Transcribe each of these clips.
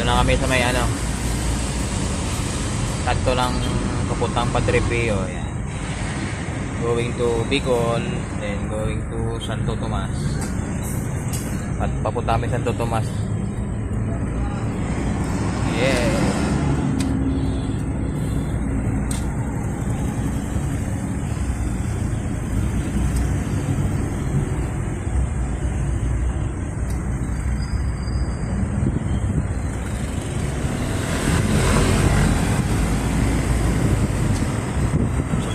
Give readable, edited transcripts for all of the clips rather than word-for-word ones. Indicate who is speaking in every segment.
Speaker 1: na kami sa may ano, kanto ng papuntang Padre Pio. Yan. Going to Bicol, then going to Santo Tomas. At papunta kami Santo Tomas. Yeah.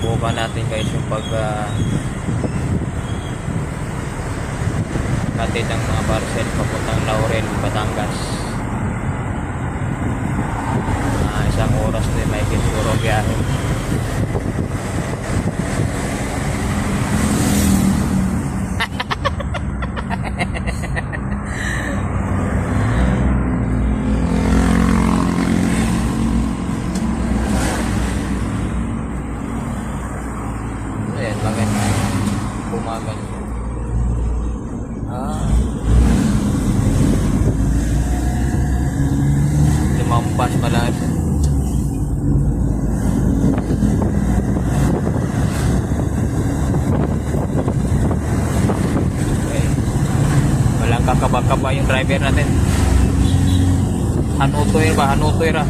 Speaker 1: Subukan natin guys yung pag natin ng mga parcel papuntang Laurel, Batangas. Isang oras din may siguro biyahe. Ayan, maganda. Bumagal. Lumampas pala siya. Okay. Walang kakaba-kaba yung driver natin. Hanutoy ba? Hanutoy ra.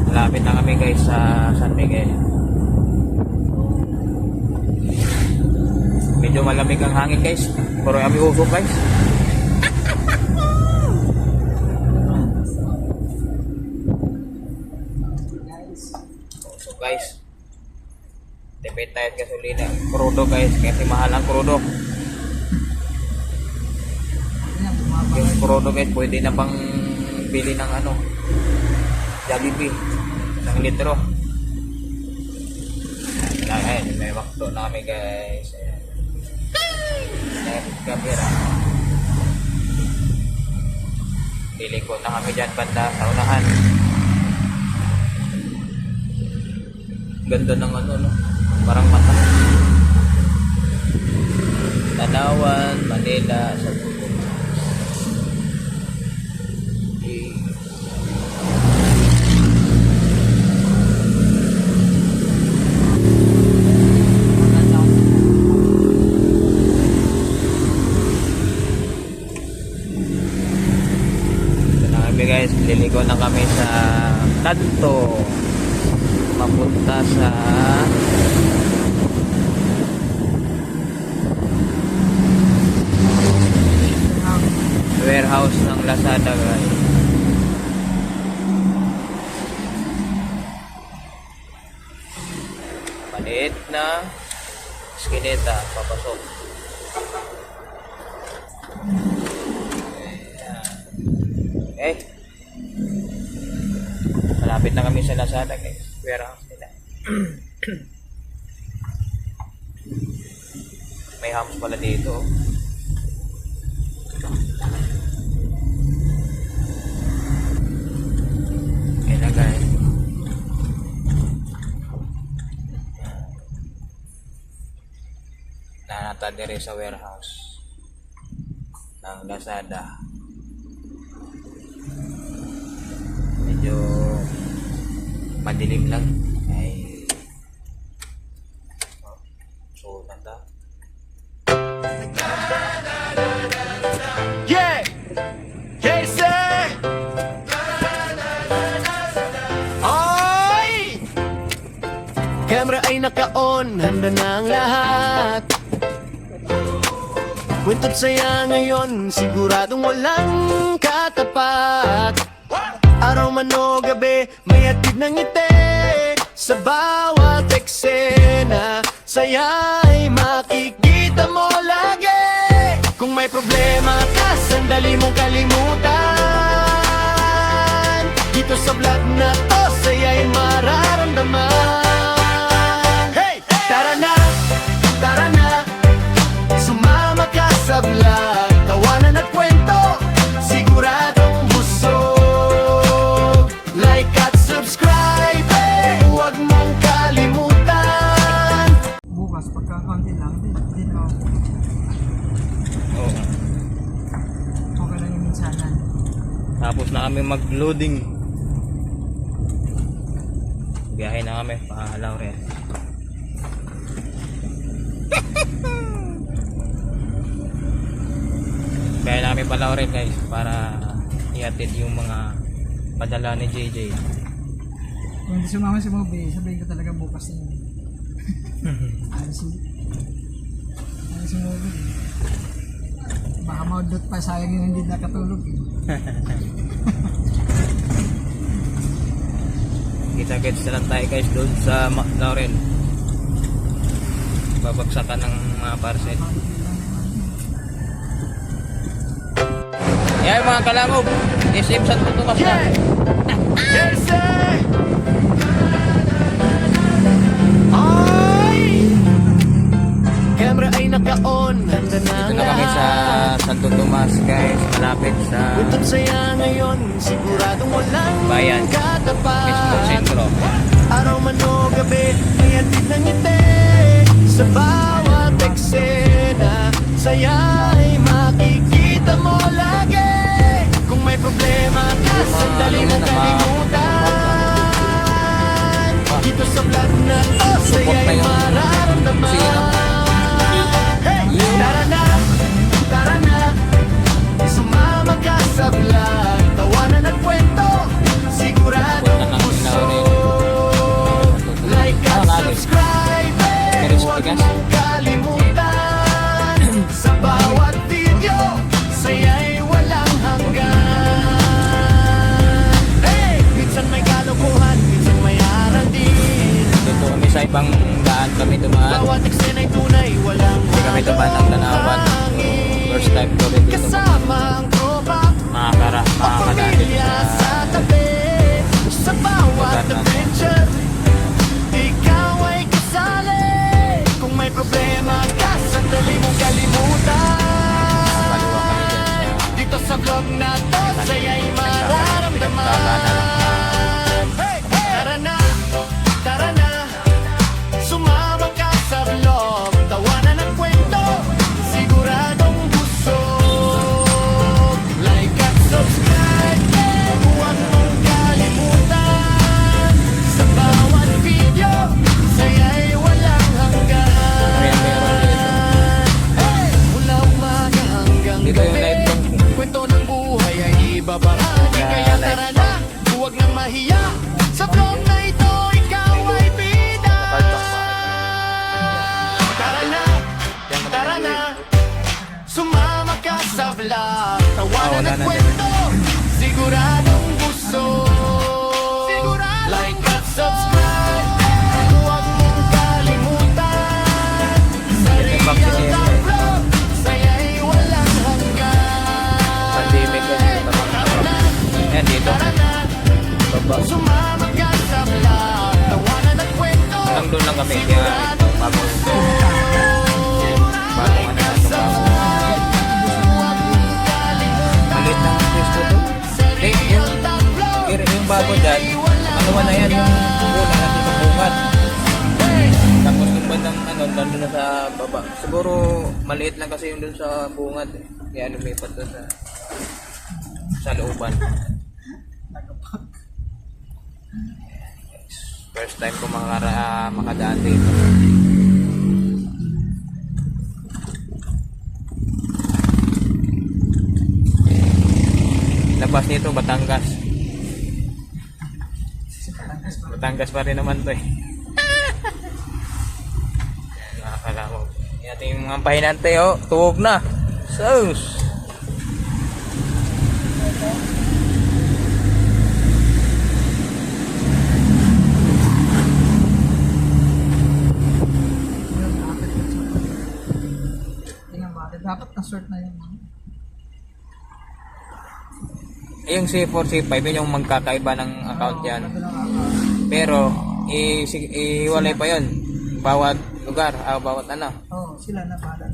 Speaker 1: Malapit na kami guys sa San Miguel. Medyo malamig ang hangin guys, pero kami usok guys. Usok guys. Tipid tayo gasolina. Crudo guys, kasi mahal ang crudo. Yung crudo guys, pwede na pang bili ng ano, Jollibee, isang litro. Ayan, may wakto na kami guys. Ayan, camera. Liliko na kami dyan banda sa unahan. Ganda ng ano, no? Parang mata. Tanawan, Manila, sa Tutumas. Guys, liligo na kami sa kanto mapunta sa warehouse ng Lazada guys. Maliit na skineta papasok. Okay. Malapit na kami sa Lazada guys. Warehouse nila. May hams pala dito. Ayan na guys. Nanata dire sa warehouse ng Lazada. Medyo madilim lang ay so nanda.
Speaker 2: Yeah! Yes, sir! Oy! Camera ay naka-on, handa na ang lahat. Kwentod saya ngayon, siguradong walang katapat. Araw man o gabi, may hatid ng ngiti. Sa bawat eksena, saya ay makikita mo lagi. Kung may problema ka, sandali mong kalimutan. Dito sa vlog na to, saya ay mararamdaman. Hey! Tara na, sumama ka sa vlog. Tawanan at kwento, siguradong busog. Like at subscribe, huwag mo
Speaker 1: mag-loading. Biyahe na kami pa Laurel. Biyahe na kami pa Laurel guys para ihatid yung mga padala ni JJ.
Speaker 3: Kung hindi sumama si Bobby, sabihin ko talaga bukas na yun. Ano si Bobby? Baka maudot pa, sayang yung hindi nakatulog.
Speaker 1: Kita-kits na lang tayo guys doon sa Laurel. Babagsakan ng mga parcel. Yan mga kalangog, SM Santo Tomas na.
Speaker 2: Yes, eh! Ay! Camera ay naka-on, handa na
Speaker 1: Dito na kami sa Santo Tomas guys, malapit sa
Speaker 2: Buntong saya ngayon, siguradong walang
Speaker 1: bayan,
Speaker 2: katapat.
Speaker 1: mismo sentro.
Speaker 2: Araw man o gabi, may hatid ng ngiti. Sa bawat eksena, saya ay makikita mo lagi. Kung may problema ka, sandali mo kalimutan. Dito sa vlog na to, saya ay mararamdaman. Hey, tara na, tara na. Sumama ka sa vlog, tawanan at kwento. Siguradong busog. Like at subscribe, huwag mong kalimutan. Sa bawat video, saya'y walang hanggan. Hey! Minsan may kalokohan, minsan may aral din.
Speaker 1: Dito kami sa ibang daan kami dumaan.
Speaker 2: Bawat eksena'y tunay, walang
Speaker 1: Hindi kami dumaan ng Tanawan. First time ko rin dito
Speaker 2: kasama ang tropa,
Speaker 1: makakadaan
Speaker 2: pamilya sa tabi. Sa bawat adventure, ikaw ay kasali. Kung may problema ka, sandali mong kalimutan. Dito sa vlog na to, saya'y mararamdaman. Hey, tara na, tara na. Sumama ka sa vlog, tawanan at kwento. Siguradong busog. Like at subscribe, huwag mong kalimutan. Sa bawat video, saya'y walang hanggan. Hey, mula umaga hanggang
Speaker 1: Dito yung
Speaker 2: gabi,
Speaker 1: live ko.
Speaker 2: kwento ng buhay ay ibabahagi. Kaya tara na, huwag nang mahiya. Sa vlog na ito, ikaw ay bida. Tara na, tara na. Sumama ka sa vlog, tawanan
Speaker 1: wala
Speaker 2: at
Speaker 1: na
Speaker 2: kwento. Siguradong busog. Like at subscribe, huwag mong kalimutan. Sa
Speaker 1: Back to
Speaker 2: Real
Speaker 1: the
Speaker 2: Talk Vlog, saya'y walang hanggan.
Speaker 1: pandemic kasi yan dito.
Speaker 2: Tara na,
Speaker 1: Baba.
Speaker 2: sumama ka sa vlog, tawanan at kwento.
Speaker 1: Hanggang doon lang kami. Kaya bago ano na ito bago. Maliit lang ang face ko to. Eh, yung bago dyan, ano na yan, yung una natin sa bungat. Tapos yung bandang ano, nandun na sa baba. Siguro maliit lang kasi yung dun sa bungat eh. Kaya lumipat doon sa looban. First time ko makadaan dito. Labas nito Batangas. Batangas pa rin naman to eh. Nakakala mo. Yan ating mga pahinante oh. Tuwog na. Sus.
Speaker 3: Tingnan mo, dapat na-sort na yun.
Speaker 1: Yung C4, C5 yun yung magkakaiba ng account yan. Pero iwalay pa yun. Bawat lugar, bawat ano.
Speaker 3: Oo, sila na bahala.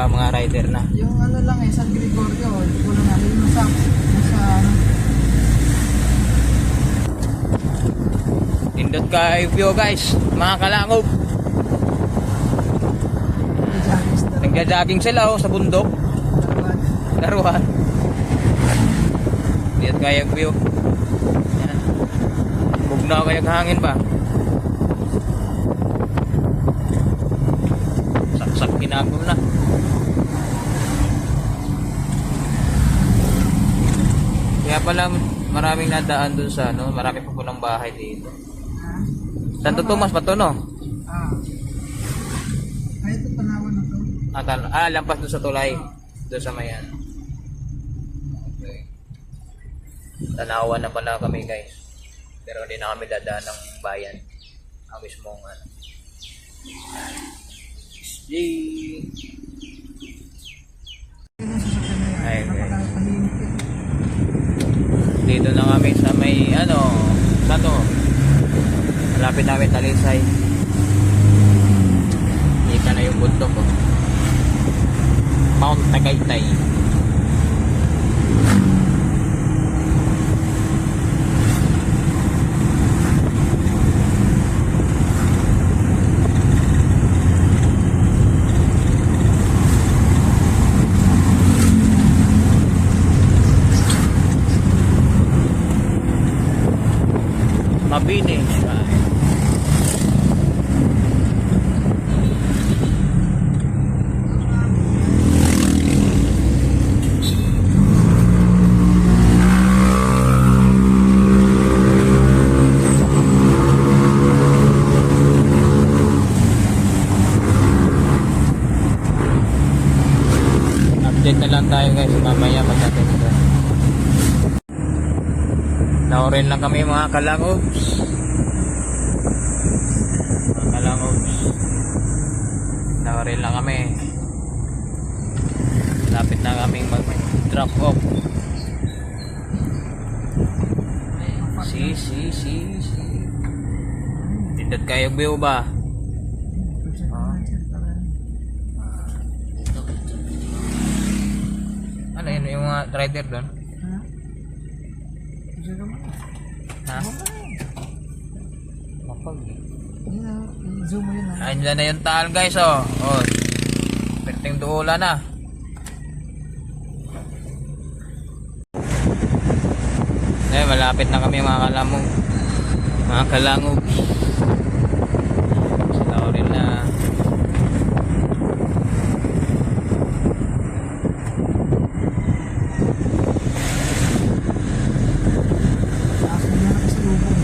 Speaker 1: Mga rider na.
Speaker 3: Yung ano lang eh, San Gregorio, kulang namin yung sa ano.
Speaker 1: Pindot ka view guys, mga kalangog. Nagja-jogging sila oh, sa bundok. Laruan. Dito Yan kaya view. Yan. Bugnaw kaya hangin ba? Saksak kinagom na. Kaya pala maraming nadaan dun sa ano, marami pa pulang bahay dito. Santo Tomas pa to, no?
Speaker 3: Ay, ito Palawan na to.
Speaker 1: Lampas doon sa tulay. Doon sa mayan. Okay. Tanawan na pala kami, guys. Pero hindi na kami dadaan ng bayan. Ang mismong ano. Yay!
Speaker 3: Yun ang sasakyan na yan.
Speaker 1: Ay, okay.
Speaker 3: Napakatahimik yan.
Speaker 1: Dito na kami sa may ano, sa to. Malapit namin Talisay. Kita na yung bundok ko. Mount Tagaytay. Mabini. Update na lang tayo guys mamaya pagdating doon. Naurin lang kami mga kalangobs. Mga kalangobs. Naurin lang kami. Lapit na kaming mag-drop off. Si. Tindad kayo view ba? Ano yun yung mga rider doon?
Speaker 3: Ha? Diyan naman.
Speaker 1: Ha? Mapag.
Speaker 3: Yun na, zoom mo yun ha.
Speaker 1: Andyan na yung taal guys oh. Oh. Perting duula na. Eh malapit na kami mga kalamog. Mga kalangog. Sila rin na.
Speaker 3: Taas mo na kasi lubong.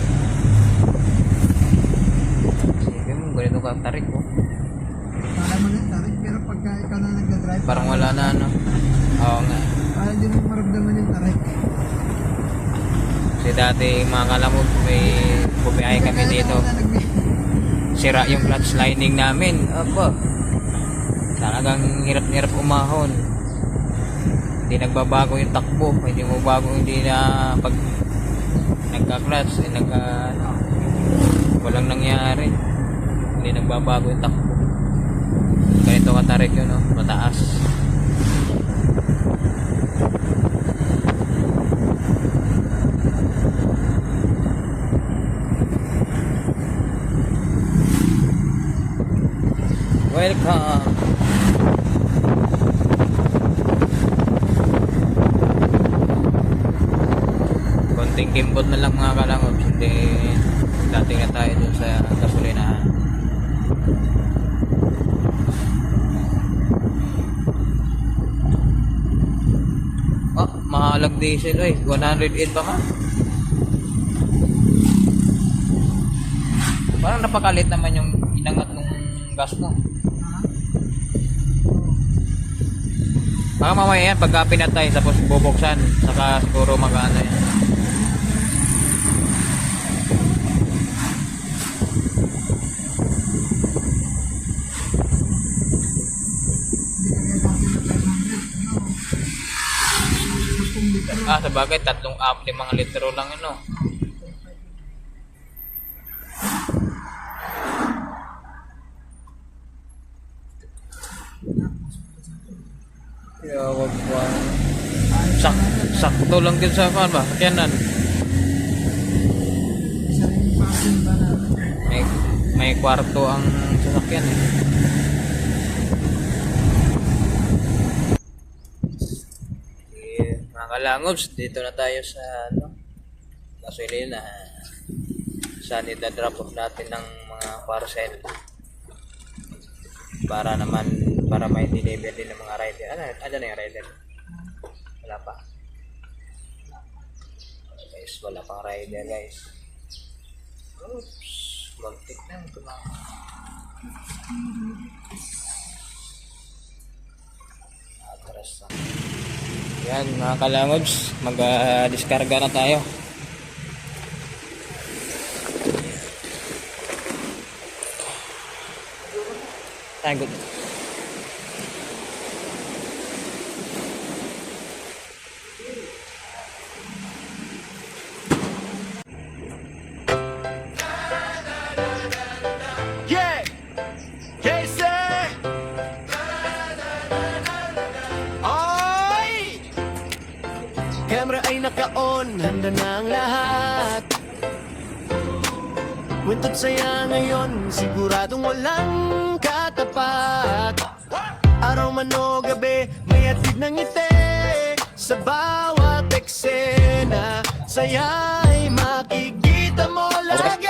Speaker 1: Sige mo ganito ka tarik ko.
Speaker 3: Para mo na tarik, pero pagka ikaw na nagdadrive,
Speaker 1: Parang wala na ano. Oo nga.
Speaker 3: para hindi mo maramdaman yung tarik.
Speaker 1: Kasi dati mga kalamog may bumiyahe kami dito. Sira yung clutch lining namin. Apa. Talagang hirap-hirap umahon. Hindi nagbabago yung takbo. Hindi mo bago hindi na pag nagka-clutch walang nangyari. Hindi nagbabago yung takbo. Ganito katarik yun, no? Mataas. Welcome. Konting kimbot na lang mga kalangobs. Hindi dating na tayo dun sa gasolinahan. Oh, mahalag diesel eh. 108 pa ma. Parang napakalit naman yung inangat ng gas mo. Baka mamaya yan, pagka pinatay, tapos bubuksan, saka siguro mag-ano yan. Sa bagay, 5 litro lang yun, no? Kaya wag ba. Sakto lang din sa kan ba? Kanan.
Speaker 3: Isa rin yung parking ba na
Speaker 1: May kwarto ang sasakyan eh. Mga kalangobs, dito na tayo sa gasolina. Saan ida-drop off natin ng mga parcel para may deliver din ng mga rider. Ano na yung rider? Wala pa. Guys, wala pang rider guys. Oops, muntik na ito na. Atras na. Yan mga kalangobs, mag-discarga na tayo. Good.
Speaker 2: Yeah! Casey! Oy! Camera ay naka-on, handa na ang lahat. Kwenta't saya ngayon, siguradong walang katapat. Araw man o gabi, may atid ng ngiti. Sa bawat eksena, saya'y makikita mo lagi.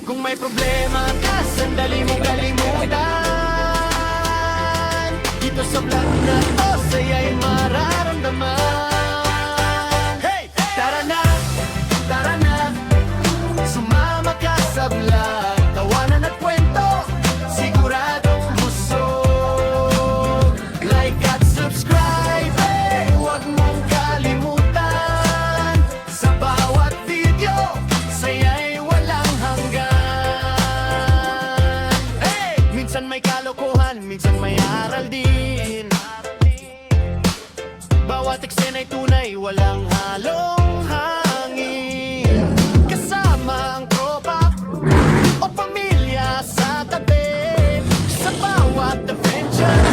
Speaker 2: Kung may problema ka, sandali mong kalimutan. Dito sa vlog na to, saya'y mararamdaman. Hey! Tara na, tara na, sumama ka sa vlog. Tawanan at kwento, siguradong busog. Like at subscribe, huwag mong kalimutan. Sa bawat video, saya'y walang hanggan. Hey! Minsan may kalokohan, minsan may aral din. Bawat eksena'y tunay, walang halong hangin. Kasama ang tropa o pamilya sa tabi. Sa bawat adventure,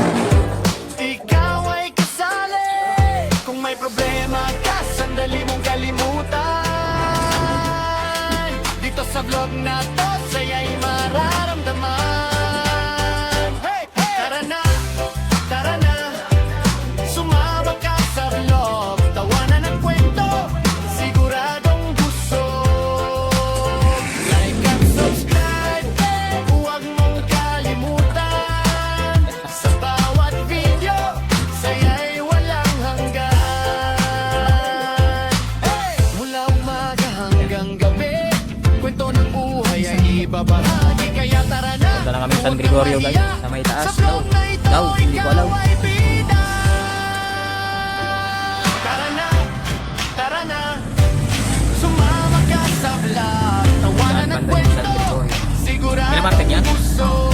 Speaker 2: ikaw ay kasali. Kung may problema ka, sandali mong kalimutan. Dito sa vlog na to, saya'y mararamdaman. Hey! Hey! Tara na, sumama ka sa vlog. Tawanan at kwento, siguradong busog. Like at subscribe, huwag mong kalimutan. Sa bawat video, saya'y walang hanggan. Hey! Mula umaga hanggang gabi, kwento ng buhay ay ibabahagi. Kaya tara na,
Speaker 1: Punta na kami sa San Gregorio guys, sa may taas daw, hindi ko alam.
Speaker 2: Tara na, sumama ka sa vlog. Tawanan at kwento,
Speaker 1: Minamarket niya?
Speaker 2: siguradong busog.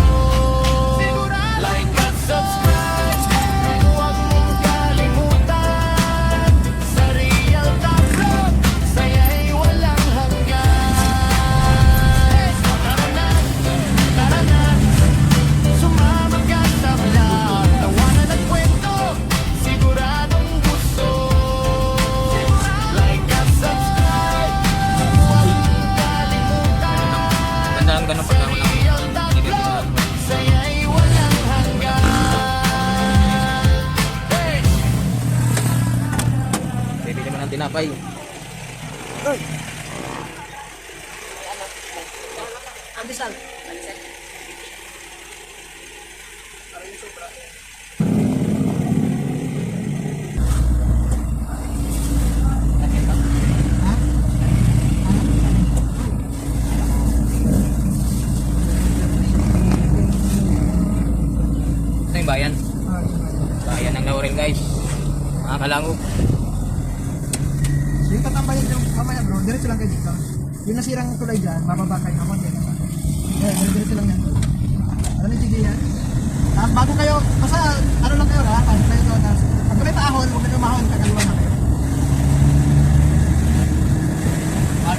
Speaker 2: Like at subscribe, huwag mong kalimutan. Sa Real Top Vlog, saya'y walang hanggan. Tara na, sumama ka sa vlog. Tawanan at kwento, siguradong busog. Like at subscribe, huwag mong kalimutan.
Speaker 1: Ganda lang ganun pagka wala
Speaker 2: Real Top Vlog, saya'y walang hanggan. Hey!
Speaker 1: Bibili mo ng tinapay.
Speaker 3: Andesal.
Speaker 1: Ito yung bayan. Bayan ng Laurel guys. Mga kalangob.
Speaker 3: Yung tatambayan yung mamaya bro, diretso lang kayo dito. Yung nasirang tulay dyan, bababa kayo naman. Diretso lang yan. Ano yung sige yan? Tapos bago kayo, basta ano lang kayo ha, bago kayo doon. Tapos pag may paahon, huwag kayo mahon, kagaliwa na kayo. Ha?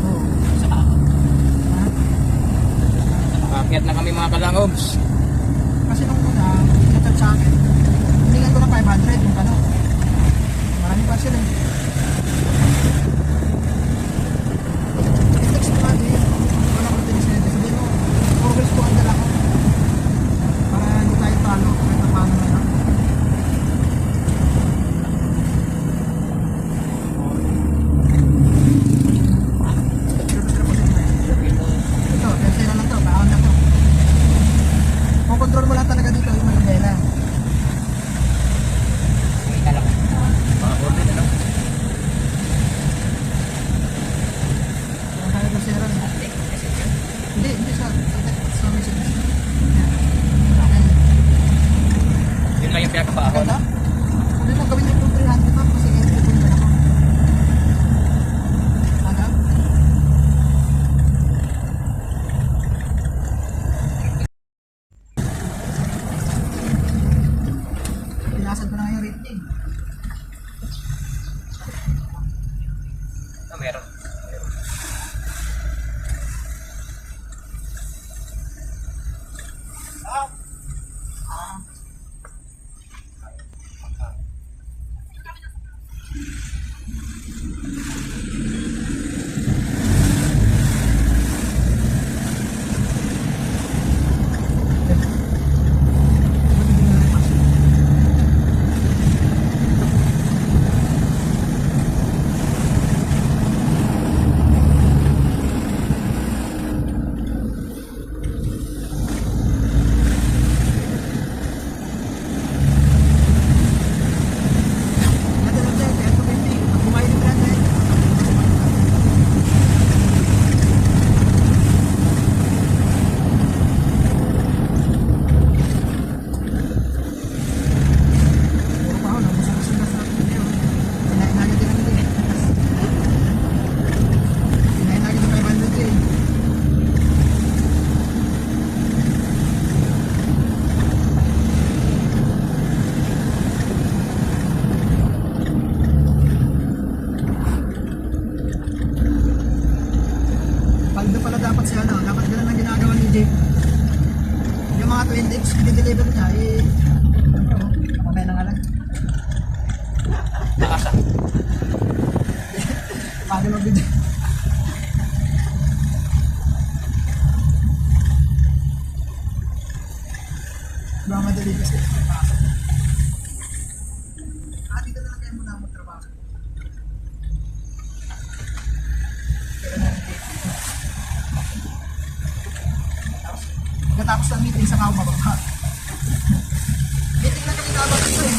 Speaker 3: Oo. Ha?
Speaker 1: Aakyat na kami mga kalangobs.
Speaker 3: Kasi nung una, sinatag sa akin, hiningan ko na 500 yung ano. Maraming pa sila. I-text mo natin, wala ko din sila. Sabi mo, always ko ang dala ko. Para hindi tayo talo, kahit na paano na lang.
Speaker 1: Ah, meron.
Speaker 3: Paldo pala dapat siya, no? Dapat ganun ang ginagawa ni Jake. Yung mga 20x, deliver niya, mamaya na nga lang.
Speaker 1: Nakasa.
Speaker 3: Paano mag-video? Baka madali kasi. Dito na lang kayo muna magtrabaho. Pagkatapos ng meeting sa mga bababa. Meeting na kami nabagay ko eh.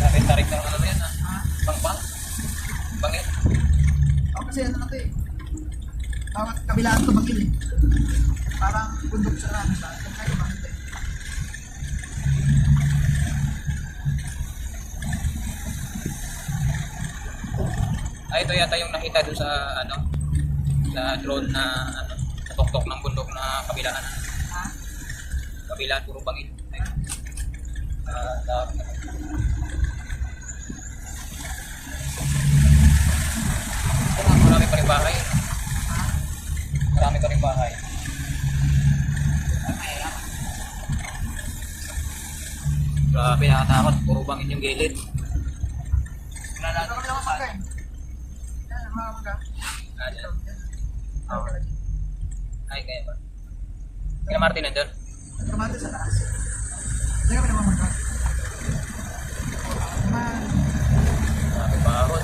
Speaker 1: Tarik-tarik ng ano yan, ah. Pang-pang. Bangit.
Speaker 3: Ako kasi ano na to eh. Bawat kabilaan to bagil eh. Parang bundok sa rami sa akin. Kaya bakit eh.
Speaker 1: Ah, ito yata yung nakita doon sa ano, sa drone na ano, sa tuktok ng bundok na kabilaan.
Speaker 3: Ha?
Speaker 1: Kabilaan puro bangin. Marami pa rin bahay. Marami pa rin bahay. Grabe, nakatakot. Puro bangin yung gilid.
Speaker 3: Ano kami naman magka eh. Yan, mga magka.
Speaker 1: Ano? Ay, kaya ba? Kaya Martin nandun?
Speaker 3: Nagkamate sa taas. Hindi kami naman magka. Naman.
Speaker 1: Marami bahon.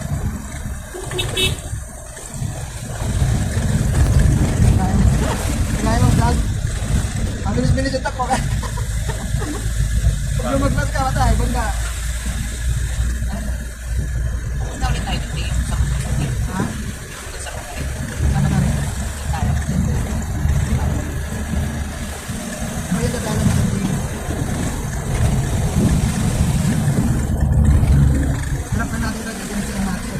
Speaker 3: Kaya mo vlog. Ang bilis-bilis yung takbo ka. Pag lumagpas ka, matay. Bunda.
Speaker 1: Punta ulit tayo dito sa
Speaker 3: Ha? Ano na rin? Ayun na tayo na rin. Harap na natin na dito sila natin.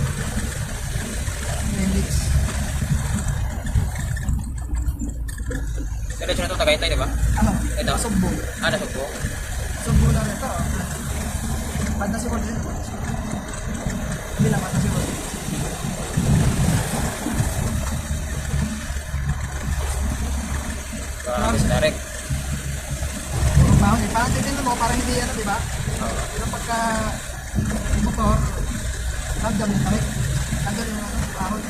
Speaker 3: Felix.
Speaker 1: Diretso na ito, Tagaytay, di ba?
Speaker 3: Ano?
Speaker 1: Ito?
Speaker 3: Sugbo.
Speaker 1: Ah, nasugbo.
Speaker 3: Sugbo lang ito. Pag nasikot din. Hindi lang, pag nasikot.
Speaker 1: Grabe sa direct.
Speaker 3: Mahon eh. Parang titignan mo, parang hindi ano, di ba? Pero pagka motor, hanggang yung tarik. Hanggang yung mahon.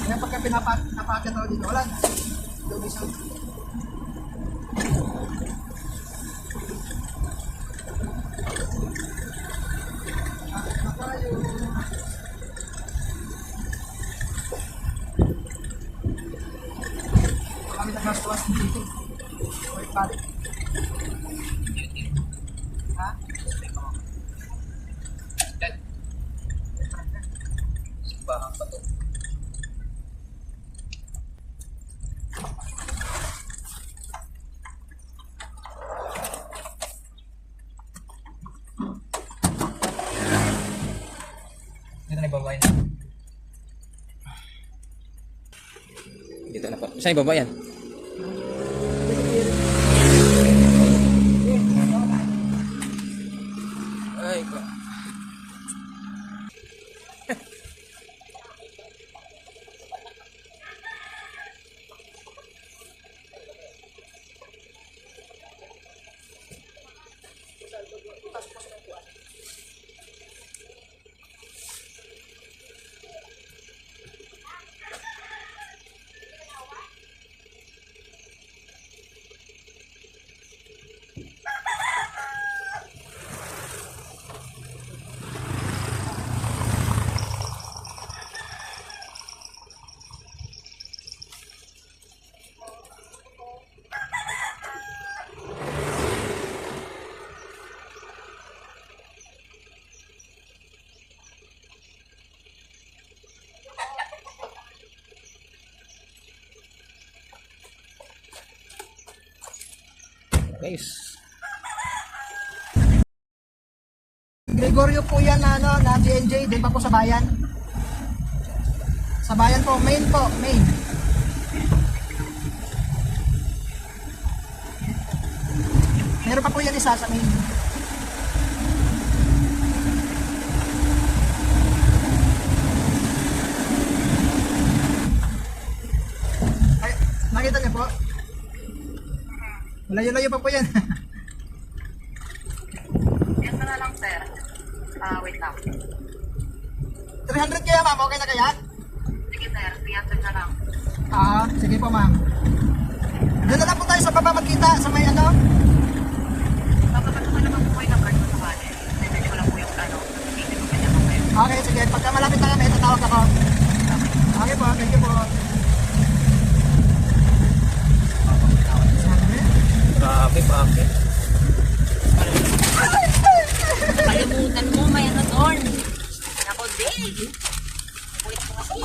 Speaker 3: Kaya pagka pinapakit ako dito, wala na. Doon isang. Nakayo. Kami nagkastuwas dito. Wait, balik. Ha?
Speaker 1: Bahang pa to. Dito na ibaba yan. Dito na pa. Saan ibaba yan? Ay, ko. Guys.
Speaker 3: Gregorio po yan na, ano, na GNJ, din pa po sa bayan. Sa bayan po, main po, main. Meron pa po yan isa sa main. Ay, nakita niyo po? Layo-layo pa po yan.
Speaker 4: Yes na lang, sir. Wait lang.
Speaker 3: 300 kaya ma'am, okay na kaya?
Speaker 4: Sige, sir. 300 na lang.
Speaker 3: Sige po ma'am. Doon na lang po tayo sa baba magkita sa may ano.
Speaker 4: Papapasok ko naman po kayo ng card mo sa bali. Send ko lang po yung ano. Hindi ko kanya po kayo.
Speaker 3: Okay, sige. Pagka malapit na kami, tatawag ako. Okay po, thank you po.
Speaker 1: Grabe, bakit?
Speaker 4: Kalimutan mo, may ano doon. Ako din. Wait mo kasi.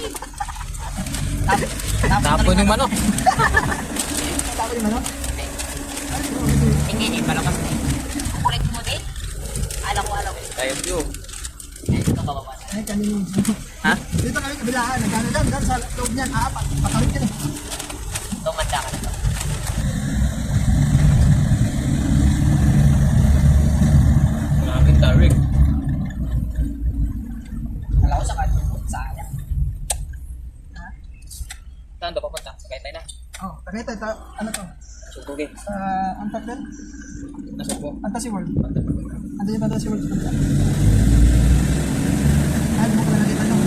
Speaker 1: Tapon yung manok.
Speaker 3: Tapos yung ano?
Speaker 4: Hindi, malakas na eh. Kukulit mo din. Alam ko.
Speaker 1: Thank you.
Speaker 4: Ito kababa na.
Speaker 3: Ay, kanino.
Speaker 1: Ha?
Speaker 3: Dito kami kabilaan. Nagkano dyan sa loob niyan. Patalit yan eh.
Speaker 4: Tumanda ka na to.
Speaker 1: Grabe, tarik.
Speaker 4: Alam ko sa kanto. Sayang.
Speaker 1: Saan ba papunta? Sakay tayo na.
Speaker 3: Oh, pakita ito. Ano to?
Speaker 1: Subugi.
Speaker 3: Sa Antak din?
Speaker 1: Nasubo.
Speaker 3: Fantasy World. Ano yung Fantasy World? Ay, mo ko na nakita nyo.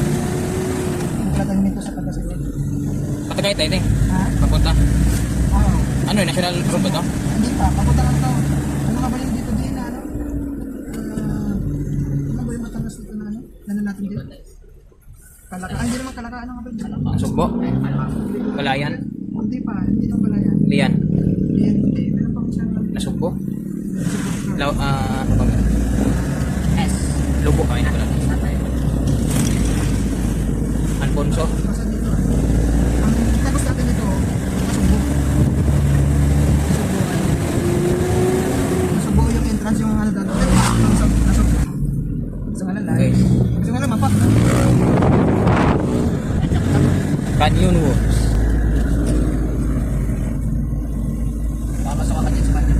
Speaker 3: Hindi pala tayo nito sa Fantasy World.
Speaker 1: Patagay tayo din.
Speaker 3: Ha?
Speaker 1: Papunta.
Speaker 3: Oo.
Speaker 1: Ano yun? National room ba to?
Speaker 3: Hindi pa. Papunta lang to. Ano nga ba yung dito din na ano? Ano ba yung matangas dito na ano? Ano natin dito? Kalaka. Ay, hindi naman kalaka. Ano nga ba yung
Speaker 1: Sugbo. Balayan.
Speaker 3: Hindi pa. Hindi naman pala yan.
Speaker 1: Lian.
Speaker 3: Yan, hindi. Meron pa ko siyang
Speaker 1: Nasugbo. Ano ba?
Speaker 4: S.
Speaker 1: Lubo kain pala. Alfonso.
Speaker 3: Basta dito. Ang tapos natin dito, Masubo. Masubo yung entrance yung ano doon. Nasubo. Sa ngalan lang.
Speaker 1: Okay.
Speaker 3: Sa ngalan mapa.
Speaker 1: Canyon Walks.
Speaker 4: Papasok ka din sa kanto.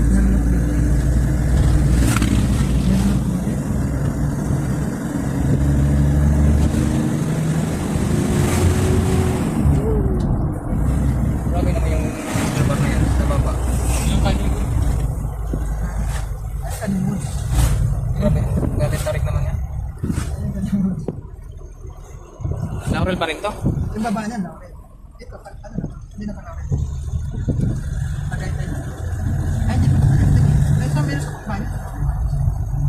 Speaker 1: Grabe naman yung lugar na yan. Sa baba. Yung canyon.
Speaker 3: Ay, kanino.
Speaker 1: Grabe. Grabe tarik naman yan. Laurel pa rin to.
Speaker 3: Yung baba niyan, no? Ito, ano na? Hindi na pala. Tagaytay. Ay, hindi pa Tagaytay. Meron sa kumpanya.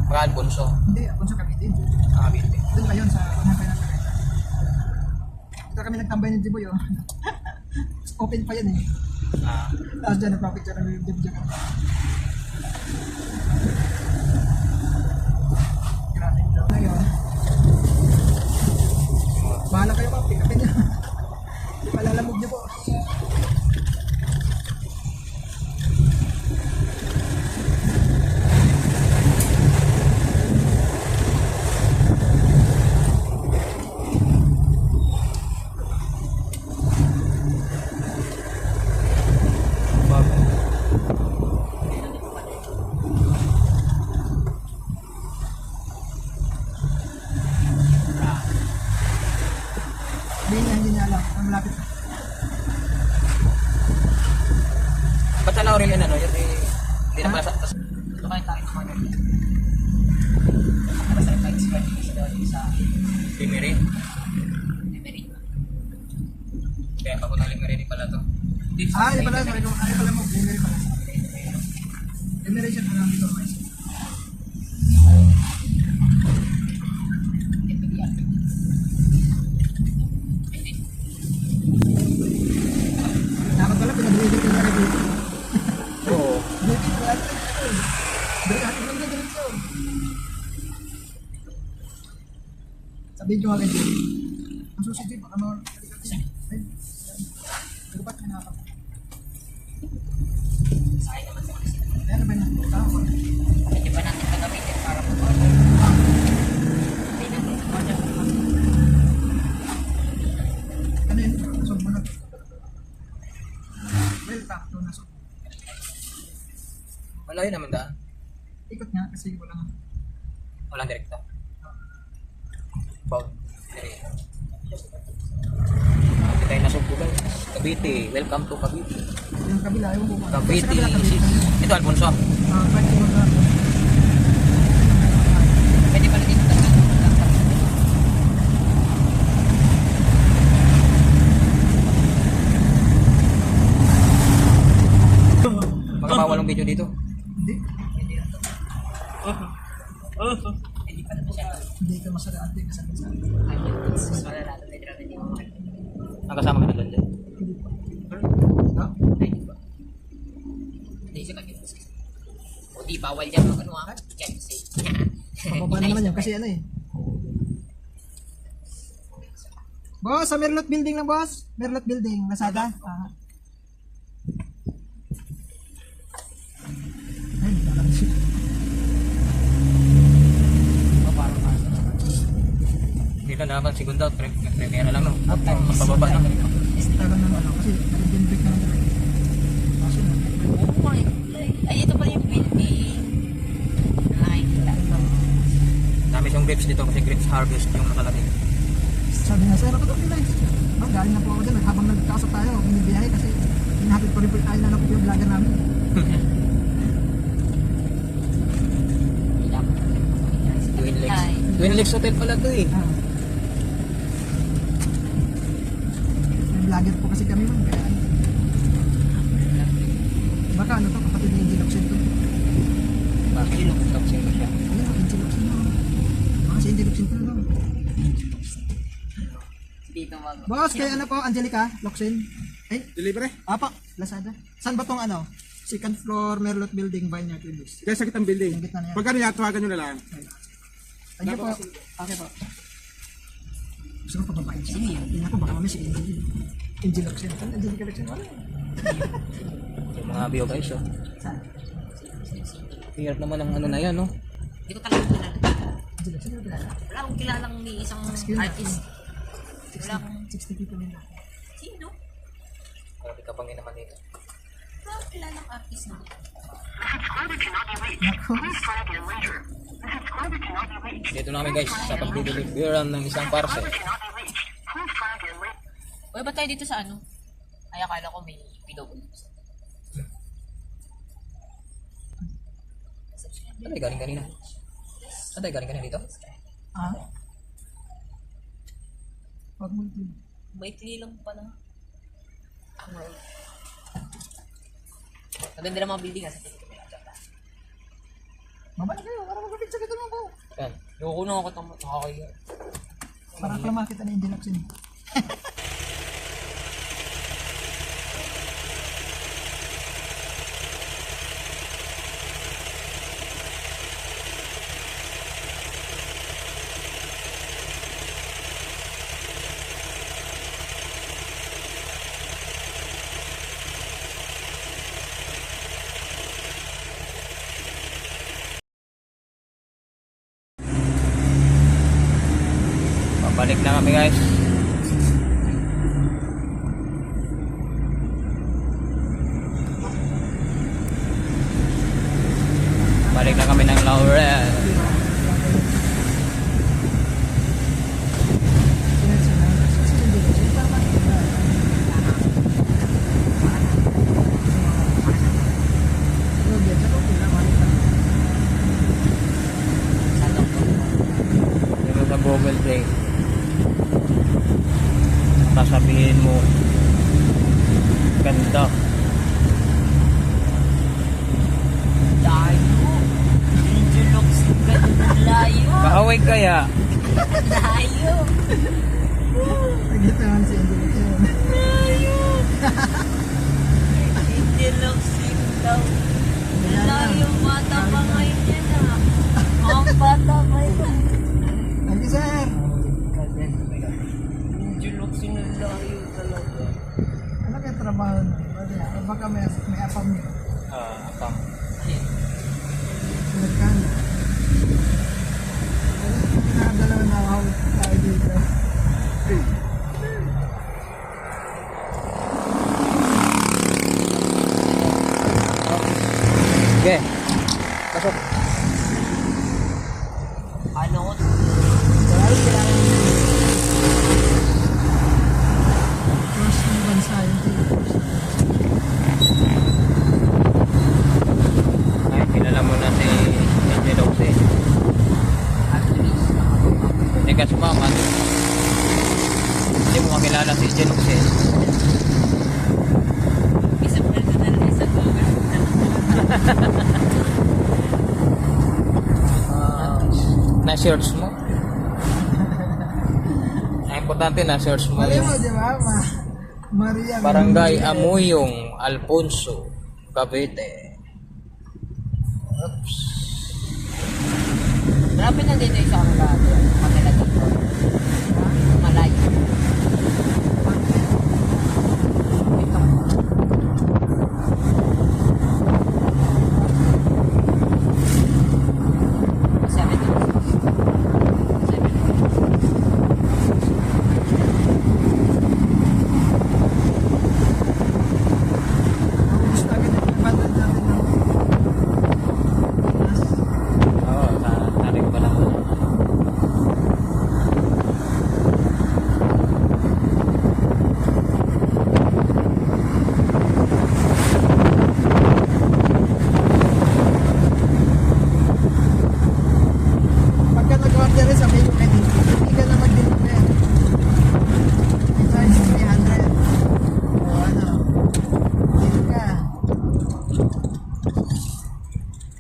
Speaker 1: Mga Alfonso.
Speaker 3: Hindi, ako sa Cavite.
Speaker 1: Nakabinte.
Speaker 3: Doon pa yun sa kumpanya ng Tagaytay. Ito kami nagtambay ng Jiboy, oh. Open pa yan eh. Tapos dyan, nagpapicture ng Jiboy dyan. Grabe. Ngayon, bahala malapit na.
Speaker 1: Ba't sa Laurel yun ano? Yun eh, hindi na pala sa...
Speaker 4: Tumayo tayo ng mga para sa expert sa
Speaker 1: Timiri.
Speaker 4: Emery.
Speaker 1: Kaya pa ko ng Limeri pala to.
Speaker 3: Ah, hindi pala. Ay pala mo. Emery pala. Emery siya pala dito. Dapat pala pinag-ready ko na dito.
Speaker 1: Oo.
Speaker 3: Dito pala. Dito lang dito. Sabihin ko nga kayo. Ang susunod baka mga... Dapat ka na ako.
Speaker 4: Sakay naman sa kasi.
Speaker 3: Ano ba yun? Tama.
Speaker 4: Hindi pa natin gagamitin para po. Hindi natin sa order.
Speaker 3: Ano yun? Nasog mo na. Well, takto nasog.
Speaker 1: Wala yun naman daan.
Speaker 3: Ikot nga kasi wala nga.
Speaker 1: Walang direkta. Bound. Hindi tayo nasugpo guys. Cavite. Welcome to Cavite.
Speaker 3: Yung kabila, yung bumaba.
Speaker 1: Cavite.
Speaker 3: Sa kabila, Cavite.
Speaker 1: Ito Alfonso.
Speaker 3: Pwede mo na.
Speaker 4: Pwede pala dito sa
Speaker 1: Magkabawal ang video dito.
Speaker 3: Hindi.
Speaker 4: hindi pa naman siya.
Speaker 3: Hindi ka masarap. Hindi ka sa sa.
Speaker 4: Ayun, mas malalalo na drama din.
Speaker 1: Ang kasama ka na doon dyan.
Speaker 3: Hindi pa. Ha?
Speaker 4: Hindi ba? Hindi siya kami. O di bawal yan mag ano ah. Diyan kasi.
Speaker 3: Mababa na naman yan kasi ano eh. Boss, sa Merlot Building na boss. Merlot Building, Lazada. Ay, nagkakaroon siya.
Speaker 1: Dito na naman, segunda, premiere lang no. Mapababa na.
Speaker 3: Tagal na ano, kasi nag-break na naman. Kasi na.
Speaker 4: Oo nga eh. Ay, ito pala yung building. Nakikita ko.
Speaker 1: Dami yung grapes dito kasi grapes harvest yung nakalagay.
Speaker 3: Sabi nga, sir, ako ito guys. Galing na po ako dyan. Habang nagkasap tayo, binibiyahe kasi hinahapit ko rin po tayo na yung vlogger namin.
Speaker 1: Twin Lakes Hotel pala to eh.
Speaker 3: May vlogger po kasi kami man. Kaya ano. Baka ano to, kapatid ni Indy Locsin to.
Speaker 1: Bakit yung tapos mo siya?
Speaker 3: Ayun, Indy Locsin to. Mga si Indy Locsin to lang.
Speaker 4: Dito mag...
Speaker 3: Boss, kay ano po, Angelica Locsin. Eh,
Speaker 5: Delivery?
Speaker 3: apa, Lazada. Saan ba tong ano? Second floor, Merlot Building, Vineyard Willis.
Speaker 5: Kaya sa kitang building.
Speaker 3: Yung gitna na yan.
Speaker 5: Pagkano yan, tawagan nyo na lang.
Speaker 3: Thank you po. Okay po. Gusto ko pababain siya. Tingnan ko baka mami si Indy. Indy Locsin. Saan Angelica Locsin? Wala.
Speaker 1: Yung mga bio guys oh.
Speaker 3: Saan?
Speaker 1: Hirap naman ang ano na yan no.
Speaker 4: Hindi ko talaga kilala.
Speaker 3: Indy Locsin, wala.
Speaker 4: Wala akong kilalang ni isang artist. Wala akong...
Speaker 3: 60 people nila.
Speaker 4: Sino?
Speaker 1: Grabe ka bangin naman dito.
Speaker 4: Wala akong kilalang artist na.
Speaker 3: Nako.
Speaker 1: Dito namin guys sa pagdideliveran ng isang parcel.
Speaker 4: Uy, ba't tayo dito sa ano? Ay, akala ko may PW.
Speaker 1: Saan tayo galing kanina? Saan tayo galing kanina dito?
Speaker 3: Ah? Wag mo ito.
Speaker 4: Maikli lang pala. Maganda ng mga building sa tingin ko.
Speaker 3: Mabalik kayo, para mag-picture ka naman po.
Speaker 1: Yan.
Speaker 4: Ayoko na ako nakakaya.
Speaker 3: Para ka makita na Indy Locsin.
Speaker 1: Babalik na kami guys. Balik na kami ng Laurel. tingin mo. Ganda.
Speaker 5: Layo. Medyo looks layo.
Speaker 1: Kahaway kaya.
Speaker 5: Layo.
Speaker 3: Nagkita naman si Angelo yun.
Speaker 5: Layo. Medyo looks daw. Layo. Bata pa ngayon yan ah. Ang bata pa yun.
Speaker 3: Thank you, sir.
Speaker 5: Medyo looks layo talaga.
Speaker 3: Ano kaya trabaho mo? Baka may apam niyo.
Speaker 1: Apam.
Speaker 3: Nagkano. Nakadalawa na ako tayo dito.
Speaker 1: Okay. Pasok.
Speaker 5: Ano ko?
Speaker 3: Dahil kailangan cross ng bansa yung
Speaker 1: Ay, kilala mo na si Angel Jose. Hindi ka sumama. Hindi mo makilala si Angel Jose.
Speaker 5: Isang personal na sa Google.
Speaker 1: Na-search mo? Ang importante na-search mo
Speaker 3: Mali
Speaker 1: yung
Speaker 3: mo, di ba? Maria.
Speaker 1: Barangay Amuyong, Alfonso, Cavite. Oops.
Speaker 5: Grabe na dito yung sa kanila. Kanila dito. Malayo. Ito. Seven.
Speaker 3: Gusto agad yung bandad natin ng
Speaker 1: Oo, tarik pa lang.
Speaker 3: pagka nag-order rin, sabihin ko kayo, hindi ka na mag-deliver. I-charge 300. O ano, deal ka.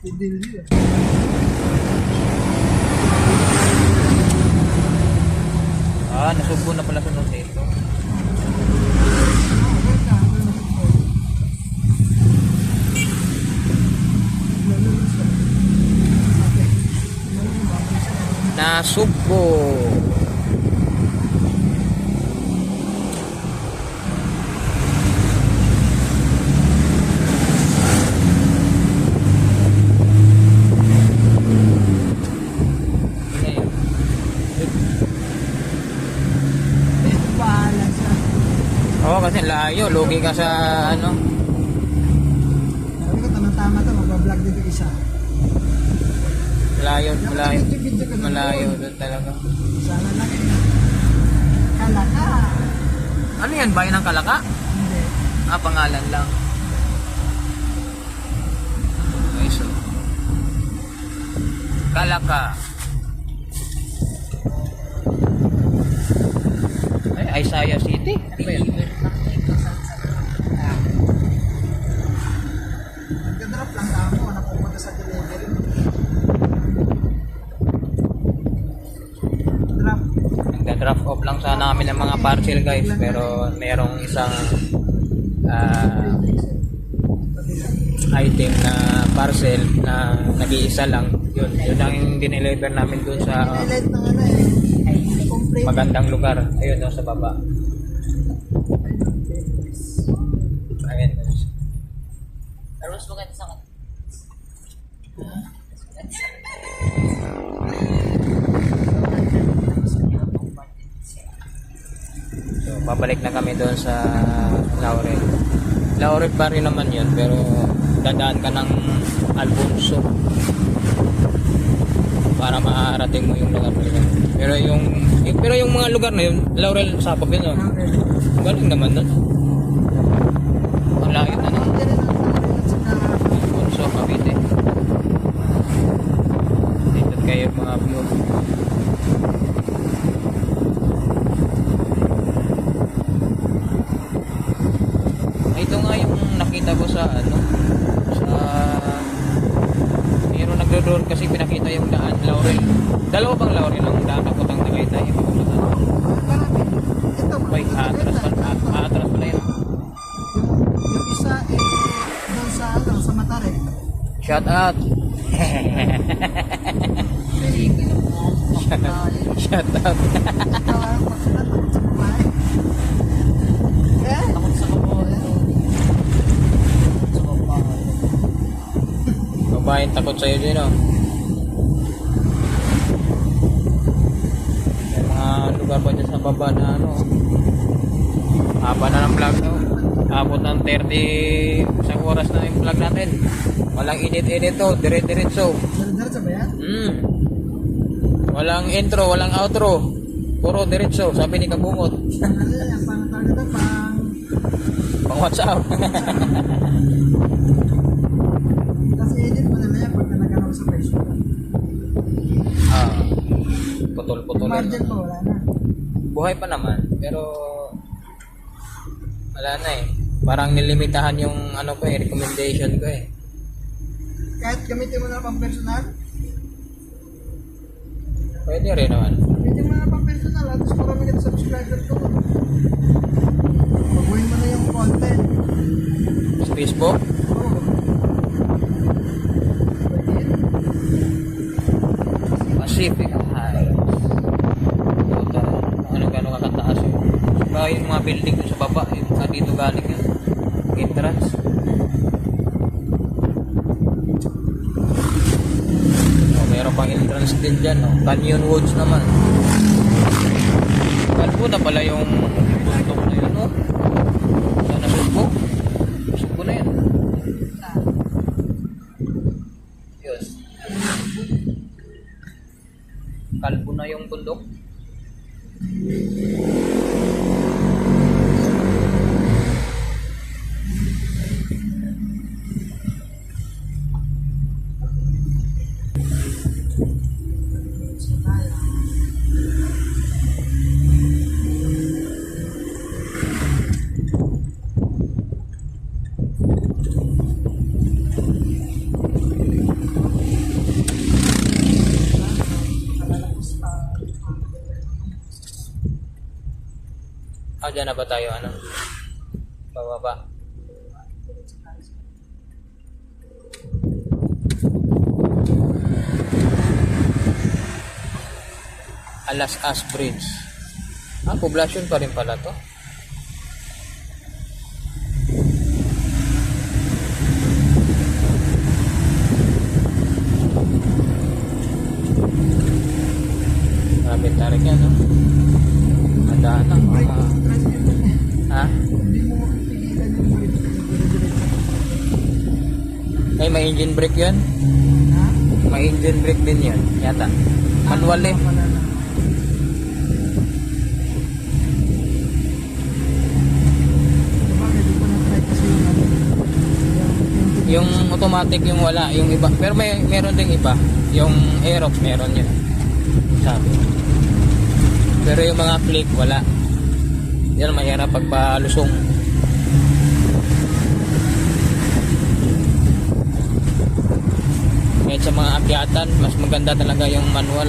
Speaker 3: I-deal yun.
Speaker 1: Nasugbo na pala sa dito. Nasugbo.
Speaker 3: Bahala siya.
Speaker 1: Oo, kasi layo. Lugi ka sa ano.
Speaker 3: Sabi ko, tamang-tama to, magbablog dito isa.
Speaker 1: Malayo.
Speaker 3: Video ka na
Speaker 1: Malayo
Speaker 3: doon.
Speaker 1: doon talaga.
Speaker 3: Sana lang eh. Kalaka.
Speaker 1: Ano yan? Bayan ng Kalaka?
Speaker 3: Hindi.
Speaker 1: Pangalan lang. Okay, so. Kalaka. Ay, Isaiah City. Ano ba yan?
Speaker 3: Nagka-drop lang tamo, napupunta sa delivery. Drop.
Speaker 1: Nagda-drop off lang sana kami ng mga parcel guys, pero merong isang item na parcel na nag-iisa lang. Yun ang dineliver namin dun sa
Speaker 3: Highlight ng ano eh. Complete.
Speaker 1: magandang lugar. Ayun, no, sa baba. Ayun.
Speaker 5: Terus bukan sangat.
Speaker 1: So, babalik na kami doon sa Laurel. Laurel pa rin naman yun, pero dadaan ka ng Alfonso para maarating mo yung lugar na yun. Pero yung mga lugar na yun, Laurel Sapop yun, no? Galing naman doon. Ang layo na ng Alfonso, Cavite. Dito kayo mga view. sa ano, sa meron nagdo-drone kasi pinakita yung daan Laurel. Dalawa bang Laurel ang nakakot ang nakita yung
Speaker 3: Marami. Ito,
Speaker 1: Wait, atras pala yun.
Speaker 3: yung isa doon sa ano, sa Matare.
Speaker 1: Shout out. Shout out.
Speaker 3: Ikaw ang pagsulat sa babae. Eh?
Speaker 5: Takot sa babae. Sa babae.
Speaker 1: Babaeng takot sa'yo din, no? May mga lugar pa dyan sa baba na ano. Haba na ng vlog, no? Abot ng 30 isang oras na yung vlog natin. Walang init-init to, dire-diretso.
Speaker 3: Diretso ba yan?
Speaker 1: Walang intro, walang outro. Puro diretso, sabi ni Kabungot.
Speaker 3: Ano yan? Pang tawag ito,
Speaker 1: Pang WhatsApp.
Speaker 3: kasi edit mo nila yan pagka nagano sa Facebook.
Speaker 1: Ah, putol-putol.
Speaker 3: Margin mo, wala na.
Speaker 1: Buhay pa naman, pero wala na eh. Parang nilimitahan yung ano ko eh, recommendation ko eh.
Speaker 3: Kahit gamitin mo na pang personal,
Speaker 1: Pwede rin naman.
Speaker 3: gamitin mo na pang personal, at least marami ka na subscriber ko. Baguhin mo na yung content.
Speaker 1: Sa Facebook,
Speaker 3: Oo. Pwede yun.
Speaker 1: Pacific Heights. Puta, ano gano'n kakataas yun. Saka yung mga building dun sa baba, yung dito galing yun. Entrance. Oh, meron pang entrance din dyan, no? Canyon Woods naman. Kalbo na pala yung bundok na yun, no? Sana Sugbo? Sugbo na yun. Yes. Kalbo na yung bundok. Ah, dyan na ba tayo, ano? Bababa. Alas-As Bridge. Ah, poblasyon pa rin pala to. Grabe tarik yan, no? Handaan na.
Speaker 3: Break
Speaker 1: Mga...
Speaker 3: mo sa transmitter niya.
Speaker 1: Ha?
Speaker 3: Hindi mo pigilan yung break.
Speaker 1: Ay, may engine brake yan?
Speaker 3: Ha?
Speaker 1: May engine brake din yan, yata. Manual eh.
Speaker 3: Wala na. Bakit di ko na-try kasi yung ano,
Speaker 1: Yung automatic yung wala, yung iba. Pero meron ding iba. Yung Aerox meron yun. Sabi. Pero yung mga click wala. Yan mahirap pagpalusong. Kahit sa mga akyatan, mas maganda talaga yung manual.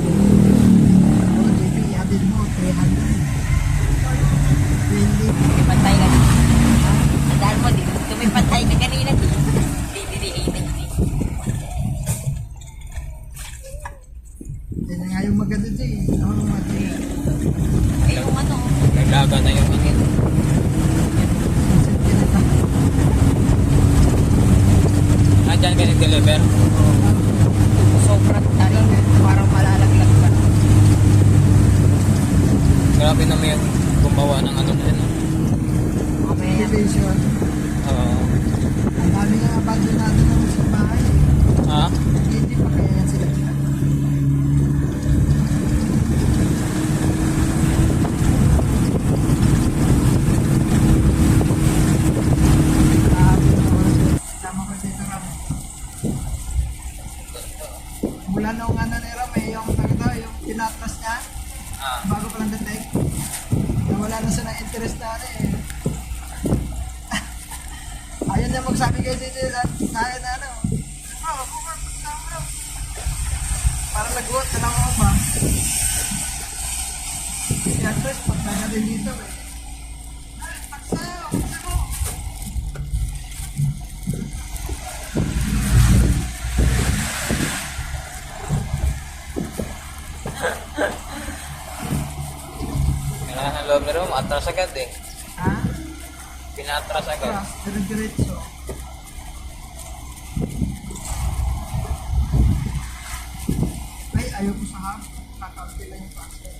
Speaker 3: Ano, JP, i-added mo, 300. 20.
Speaker 5: Patay ka na. Tandaan mo, tumipatay ka kanina.
Speaker 3: Yan na nga yung maganda dyan eh. Ako nung mati.
Speaker 5: Ay, yung ano.
Speaker 1: Naglaga na yung angin. Ah, dyan ka nag-deliver?
Speaker 5: Sobrang tarik. Parang malalaglag ka.
Speaker 1: Grabe naman yung gumawa ng ano na yun.
Speaker 5: Mamaya yan.
Speaker 3: Motivation.
Speaker 1: Oo.
Speaker 3: Ang dami nga abandon natin ng sa bahay.
Speaker 1: Ha?
Speaker 3: Hindi pa kaya yan sila. Tama ko dito Ram. Mula nung ano ni Ram eh, yung tinatas niya. Bago pa lang dating. Nawala na siya ng interest na ano eh. Ayun na magsabi kayo sa akin na ano. Parang nag-uot na lang ako ba? Kaya Chris, pagka na din dito eh.
Speaker 1: Kailangan ng loob na rin, atras agad eh.
Speaker 3: Ha?
Speaker 1: Pinatras agad.
Speaker 3: Diretso. Ay, ayaw ko sa half. Kakaunti lang yung pastor.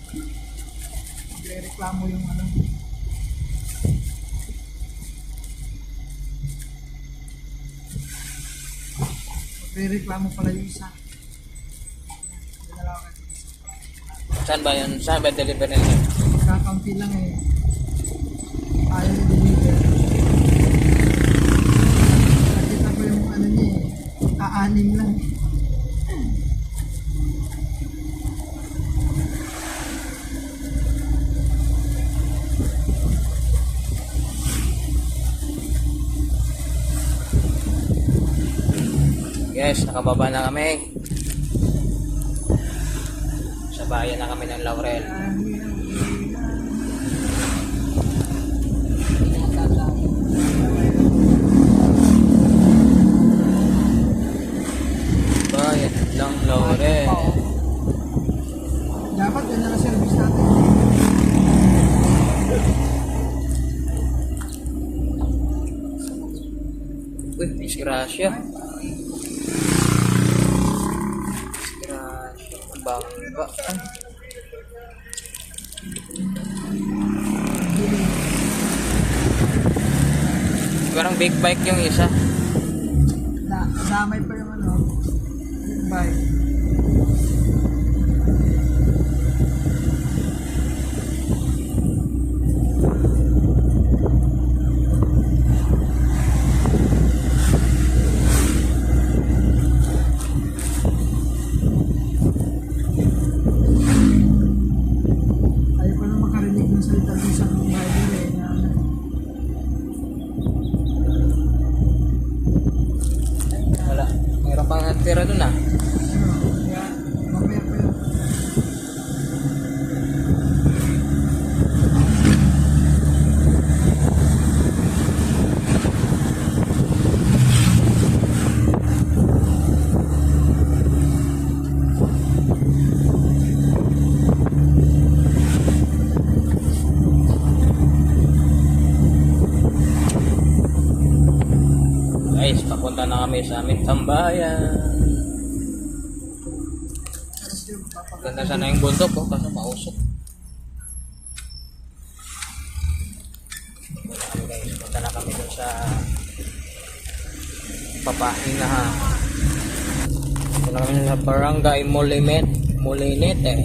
Speaker 3: Magre-reklamo yung ano. Magre-reklamo pala yung isa. Dinala ko kayo.
Speaker 1: Saan ba yun? Saan ba deliver nila?
Speaker 3: Kakaunti lang eh. Ayaw yung deliver. Nakita ko yung ano niya eh. Aanim lang eh.
Speaker 1: Yes, nakababa na kami. Sa bayan na kami ng Laurel. Bayan ng Laurel.
Speaker 3: Dapat yun na service natin.
Speaker 1: Uy, disgrasya. Disgrasya. Ang bangga. Ay. Parang big bike yung isa.
Speaker 3: Damay pa yung ano. Bye. Ayaw ko na makarinig ng salita ng isang driver eh. Na,
Speaker 1: Wala. Mayroon pang tira dun ah.
Speaker 3: ano, kaya mamaya pa yun.
Speaker 1: Guys, papunta na kami sa aming tambayan. Ganda sana yung bundok oh, kaso mausok. Guys, punta na kami dun sa papahingahan. Punta na kami sa Barangay Molinete.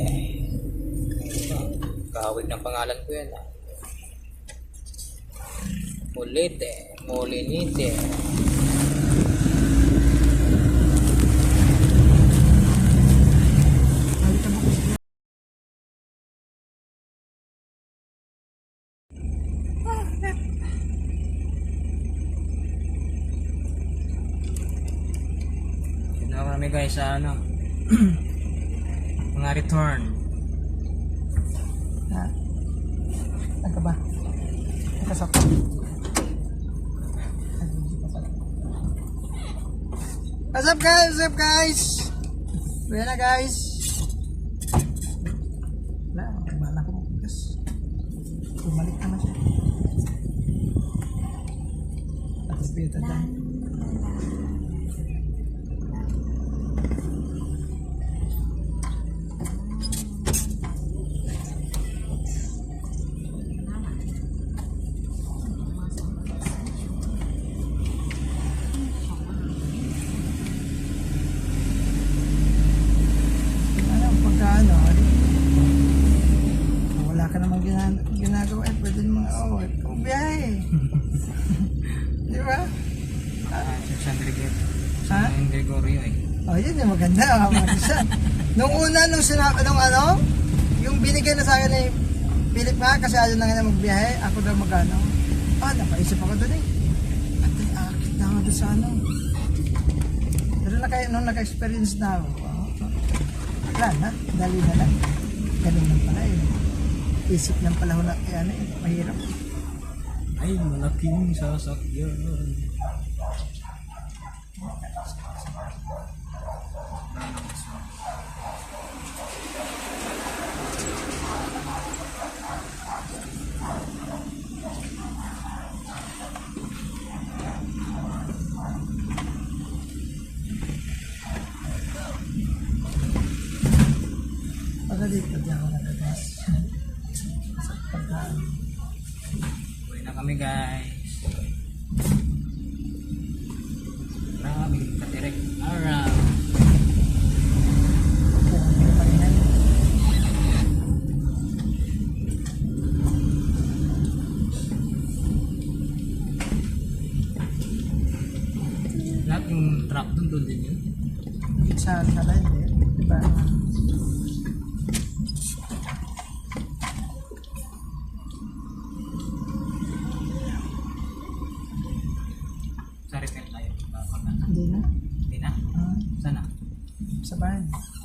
Speaker 1: Kawig ng pangalan ko yan ah. Molinete. Yun na kami guys sa ano. Mga return.
Speaker 3: Ha? Ano ba? Nakasap. What's up guys? What's up guys? Wala na guys. Wala, wala ko bukas. Bumalik naman siya. Tapos bita tayo. Ano, wala ka namang ginagawa eh, pwede naman kung biyahe. Di ba?
Speaker 1: San Gregorio.
Speaker 3: Ha?
Speaker 1: San Gregorio eh.
Speaker 3: Oh, yun yung maganda. Nung una, nung sinabi, nung ano, Yung binigay na sa akin ni Philip nga, kasi ayaw na nga na magbiyahe, ako daw magano. Napaisip ako doon eh. Patay, akit na nga doon sa ano. Pero nung naka-experience na ako, wala na, dali na lang. Ganun lang pala eh. Isip lang pala ko na, mahirap.
Speaker 1: Ay, malaking sasakyan.
Speaker 3: Pagka dito, di ako nagagas. Sa pagkaan.
Speaker 1: Uwi na kami guys. Maraming katirek araw.
Speaker 3: Kung pa rin na yun.
Speaker 1: Lahat yung truck doon din yun.
Speaker 3: Sa line eh. Diba?
Speaker 1: Sa repair tayo. Baka na.
Speaker 3: Hindi na.
Speaker 1: Hindi na. Sana.
Speaker 3: Sa bahay.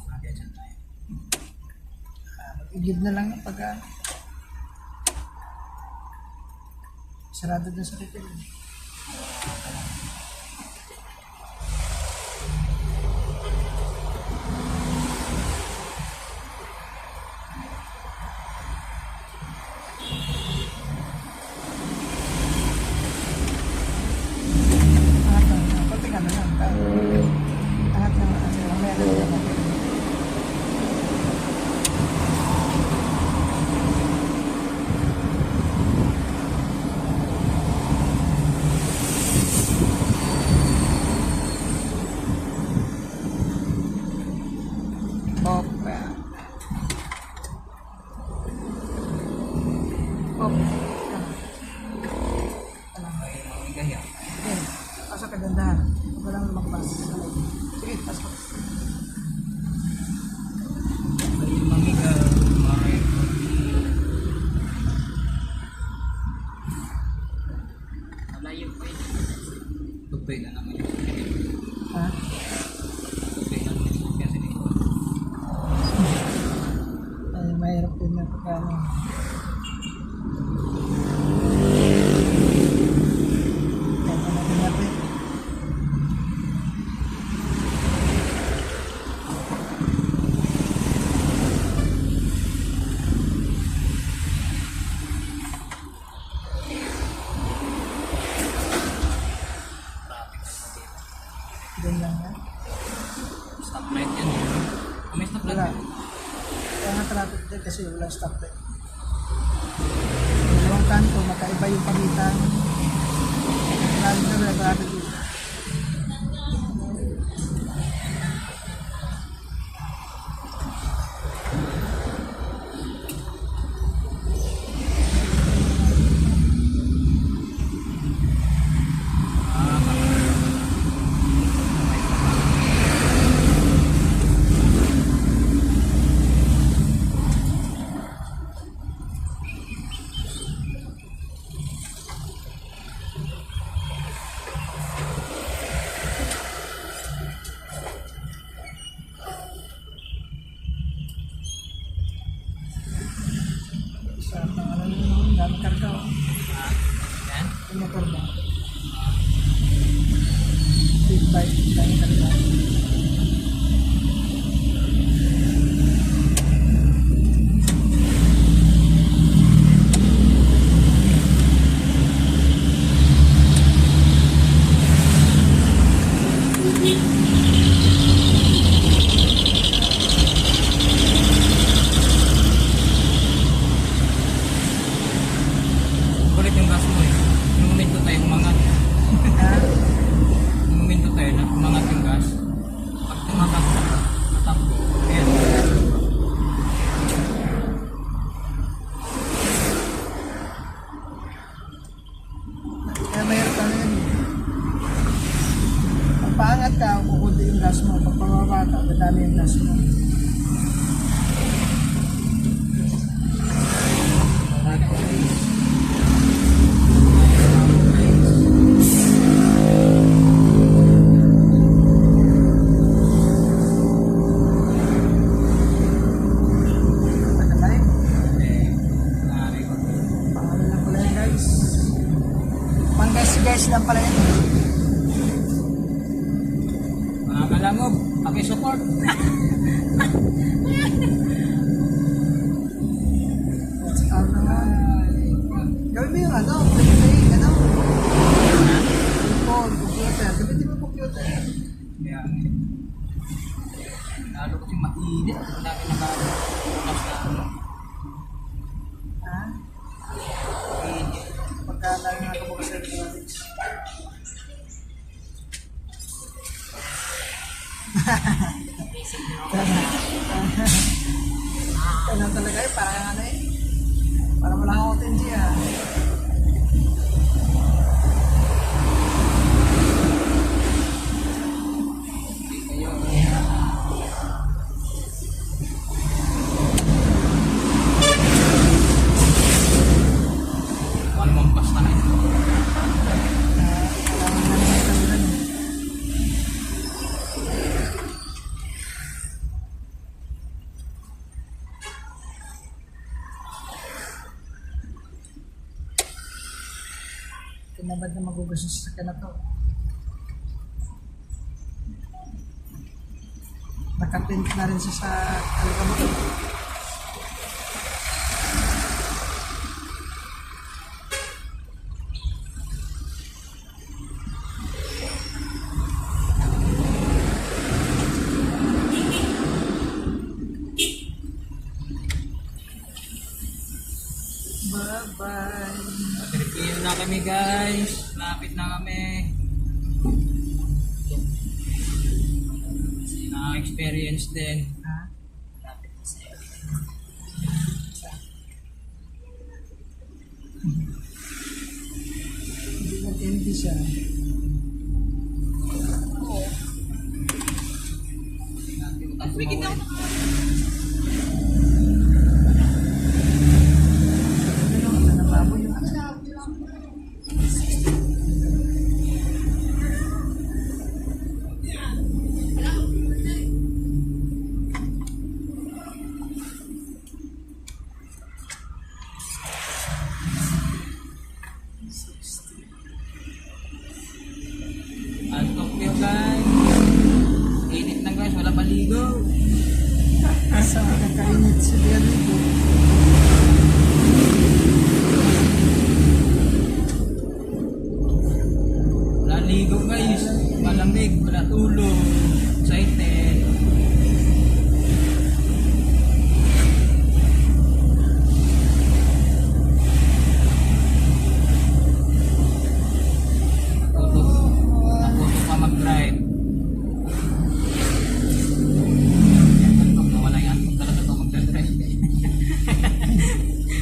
Speaker 1: Mag-adjust tayo.
Speaker 3: Igib na lang pagka sarado na sa repair. Pati ka na lang. Angat na lang. Meron na lang. Opera.
Speaker 1: Gaya.
Speaker 3: Okay. Pasok ka dandahan. Huwag lang makabasa. Sige, pasok.
Speaker 1: Ay, mamiga. Maray. Malayo pa yun. Tupay na naman yun.
Speaker 3: Ha?
Speaker 1: Tupay na naman yun. Kasi dito.
Speaker 3: Ay, mahirap din na pagkano. Kaya natin natin. Doon lang yan.
Speaker 1: Stoplight yan. May stoplight
Speaker 3: Wala.
Speaker 1: yan.
Speaker 3: Kaya nga traffic din kasi walang stoplight. Dalawang kanto, magkaiba yung pagitan. Lalo na wala traffic dito. Sa pangalan mo, dami karga.
Speaker 1: Yan.
Speaker 3: Yung motor ba? Big bike, dami karga.
Speaker 1: Kulit yung gas mo eh. Nung momento tayo umangat.
Speaker 3: Ha?
Speaker 1: Nung momento tayo na umangat yung gas. Pag tumatakbo, tatakbo. Ayan.
Speaker 3: Kaya mahirap ka na yun. Pag paangat ka, kukunti yung gas mo. Pag pababa ka, dadami yung gas mo. lang pala yan.
Speaker 1: Mga kalangob, pakisupport.
Speaker 3: What's out naman? Gawin mo yung ano, play, ano? Phone, computer. Gamitin mo yung computer.
Speaker 1: Yan. Lalo kasi mainit. Ang dami nakabukas na ano.
Speaker 3: Ha?
Speaker 1: Mainit.
Speaker 3: Pagka tayo nakabukas na graphics. Ano talaga yun? Parang ano eh. Parang wala akong OTG ah.
Speaker 1: Walmong pasta na ito.
Speaker 3: Kailangan na naman ito nila. Tinabad na magugas sa sasakyan na to. Nakatint na rin siya sa alikabok. Bye-bye.
Speaker 1: Tripino na kami guys. Lapit na kami. Kasi na-experience din.
Speaker 3: Ha?
Speaker 1: Lapit na sa'yo.
Speaker 3: Hindi nag-empty siya.
Speaker 1: Speaking now.
Speaker 3: Ano na baboy yung ano?
Speaker 1: Antok nyo guys. Init na guys. Wala paligo.
Speaker 3: Sa kakainit si Derrico.
Speaker 1: Wala ligo guys. Malamig. Wala tulog. Excited. Natuto pa mag-drive. Antok na wala yung antok talaga pa mag-drive.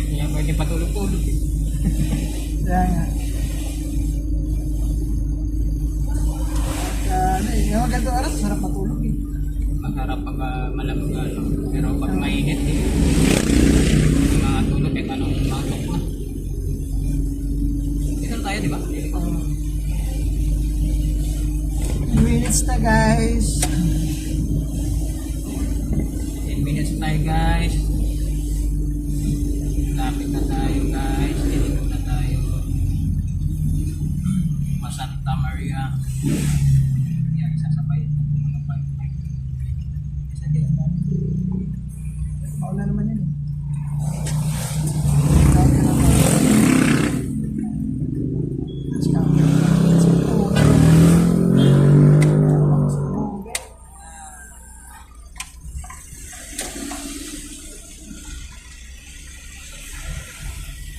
Speaker 1: Kaya pwede patulog-tulog.
Speaker 3: Kaya nga. Ano eh, yung magandang oras, sarap matulog eh.
Speaker 1: Magharap pag malamig ano. Pero pag mainit eh. Yung mga tulog eh, ano, mga tok na. Dito tayo, di ba?
Speaker 3: 10 minutes na guys.
Speaker 1: 10 minutes tayo guys. Lapit na tayo guys. Dito na tayo. Santa Maria. Yan, sasabay. Isa din.
Speaker 3: Mauna naman yun eh. Let's go. Let's go.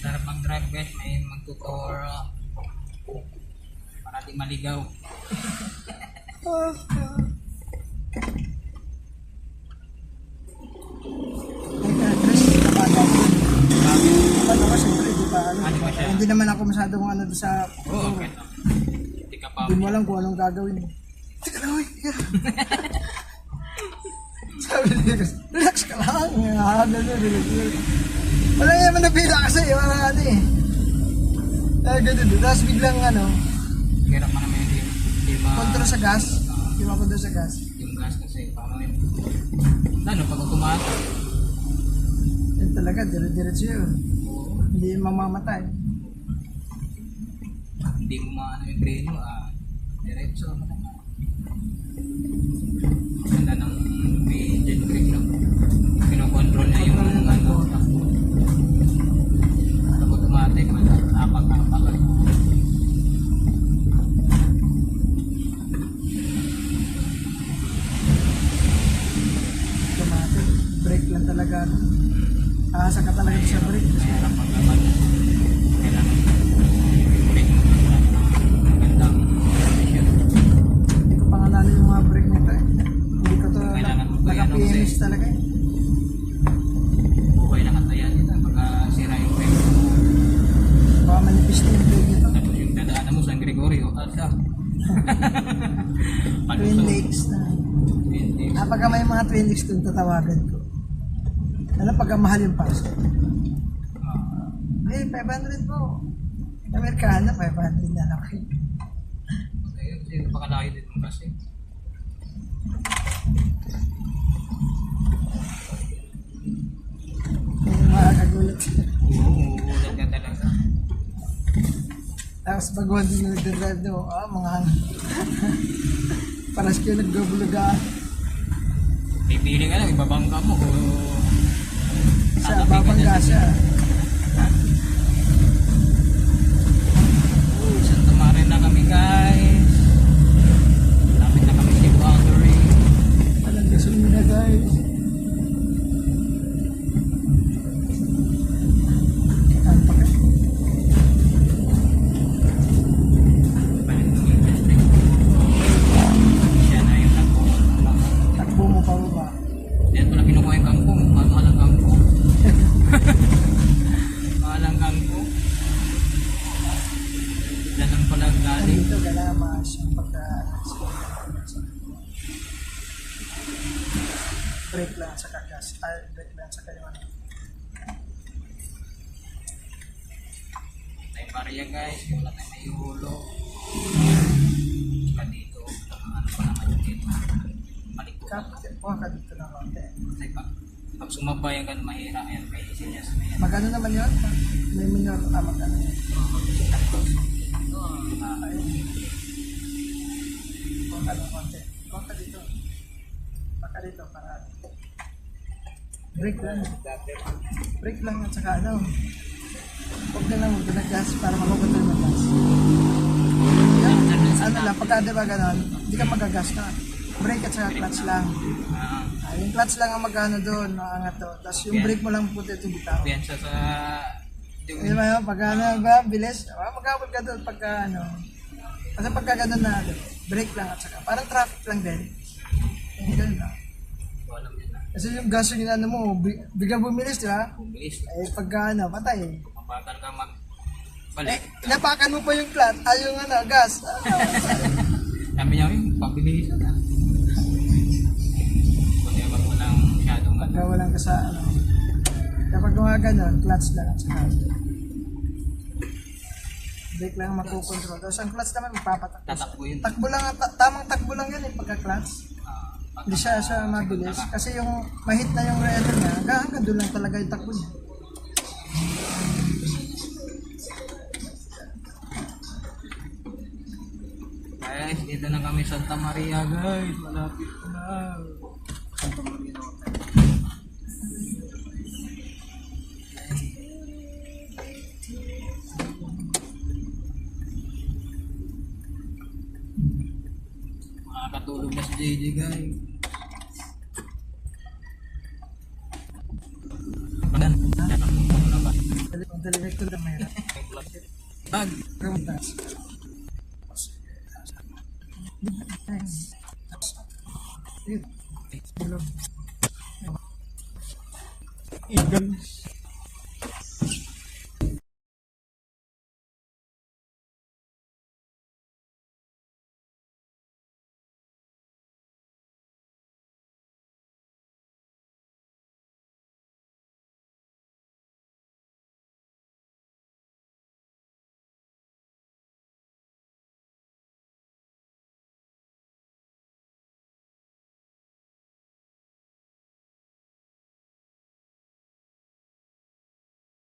Speaker 1: Sarap mag-drive guys. May mag-tutorial. Para di maligaw.
Speaker 3: Ano ka siyempre, di ba? Ano,
Speaker 1: Ano ba siya?
Speaker 3: hindi naman ako masyadong ano doon sa...
Speaker 1: Oo, okay. Hindi ka pa.
Speaker 3: Hindi mo alam kung anong gagawin mo. Teka lang, wait. Sabi niya, relax ka lang. Relax. Wala naman napila kasi, wala ano eh. Ganun doon. Tapos biglang ano,
Speaker 1: Hirap pa naman yun. Di ba?
Speaker 3: kontra sa gas. Di ba kontra sa gas?
Speaker 1: Yung gas kasi, paano yun? Lalo pag automatic.
Speaker 3: Yan talaga, dire-diretso yun. Hindi mamamatay.
Speaker 1: hindi mo maano yung preno, diretso mo naman. Ganda ng engine brake lang. Kinokontrol niya yung ano, takbo. Automatic, apak-apak.
Speaker 3: Automatic. Brake lang talaga. Aasa ka talaga sa brake.
Speaker 1: Mahirap pagkaman. Kailangan brake mo magandang condition.
Speaker 3: Hindi ko pangalala yung mga brake nito eh. Hindi ko to
Speaker 1: Kailangan mo ba yan,
Speaker 3: naka-PMS
Speaker 1: Jose?
Speaker 3: talaga eh.
Speaker 1: Buhay na katayan nila pagka sira yung brake.
Speaker 3: Baka manipis na yung brake nito.
Speaker 1: Tapos yung dadaanan mo San Gregorio, ala.
Speaker 3: Twin Lakes na. Pagka may mga Twin Lakes doon, tatawagan ko. Alam, pagka mahal yung pass. Eh, 500 po. Amerikano, 500 na lang.
Speaker 1: Ayun, kasi napakalaki din mo kasi.
Speaker 3: Yung mga kagulat.
Speaker 1: Uulat ka talaga.
Speaker 3: Tapos pag hindi nyo nag-drive nyo, mga paras kayo nagbubuluga
Speaker 1: Pipili ka lang, ibabangka mo o
Speaker 3: sa
Speaker 1: tatabi ka
Speaker 3: babangga
Speaker 1: dyan sa
Speaker 3: siya.
Speaker 1: Santa Maria na kami guys. Lapit na kami sa boundary.
Speaker 3: Walang gasolina guys. Ano pa kayo?
Speaker 1: Balik ng industry. Siya na yung
Speaker 3: Takbo mo pa ba?
Speaker 1: Diyan pala kinukuha yung kangkong. Mahal ang kangkong. Mahal ang kangkong. Diyan ang pala galing.
Speaker 3: Dito galamas yung pagka brake lang sa kagas. Brake lang sa kayo.
Speaker 1: Tayo Maria guys. Wala tayo may ulo. Saka dito. Ano pa naman yung dito. Balik po.
Speaker 3: Kuha ka dito ng konti.
Speaker 1: Kasi pag sumabayan ka, mahira. Ayan, may isinyas na yan.
Speaker 3: Magano naman yun? May minor magano yun. Ayun. Kuha ka ng konti. Kuha ka dito. Kuha ka dito para brake lang. Brake lang at saka ano. Huwag na lang huwag na gas para makakontrol ng gas. Yan. Ano lang, pagka diba ganon, hindi ka magagas na. Brake at saka clutch lang. Yung clutch lang ang magano doon, maangat doon. Tapos yung brake mo lang puti itong bitaw.
Speaker 1: Piyansa sa...
Speaker 3: Di ba yun? Pagka ano ba, bilis, magkabot ka doon pagka ano. Kasi pagka gano'n na, brake lang at saka, parang traffic lang din. Yung gano'n lang.
Speaker 1: Walang yan na.
Speaker 3: Kasi yung gas yung ano mo, biglang bumilis, di ba?
Speaker 1: Bumilis.
Speaker 3: Eh, pagka ano, patay.
Speaker 1: Mabagal ka
Speaker 3: Eh,
Speaker 1: balik.
Speaker 3: inapakan mo pa yung clutch, yung ano, gas.
Speaker 1: Sabi niya, pabilisan na. Kung wag mo lang masyadong
Speaker 3: Pagka walang kasa, ano. Kapag mga gano'n, clutch lang at saka. Brake lang ang makukontrol. Tapos ang clutch naman, magpapatakbo.
Speaker 1: tatakbo yun.
Speaker 3: Takbo lang, tamang takbo lang yun eh, pagka clutch. Hindi siya mabilis. Kasi yung mahit na yung relo niya, hanggang doon lang talaga yung takbo niya.
Speaker 1: Guys, dito na kami Santa Maria guys. Malapit na. Santa Maria na tayo. Makakatulog na si JJ guys. Pagan, dapat mo na ba?
Speaker 3: Ang delivery na mahirap.
Speaker 1: Bag.
Speaker 3: Rumuntas. Igan.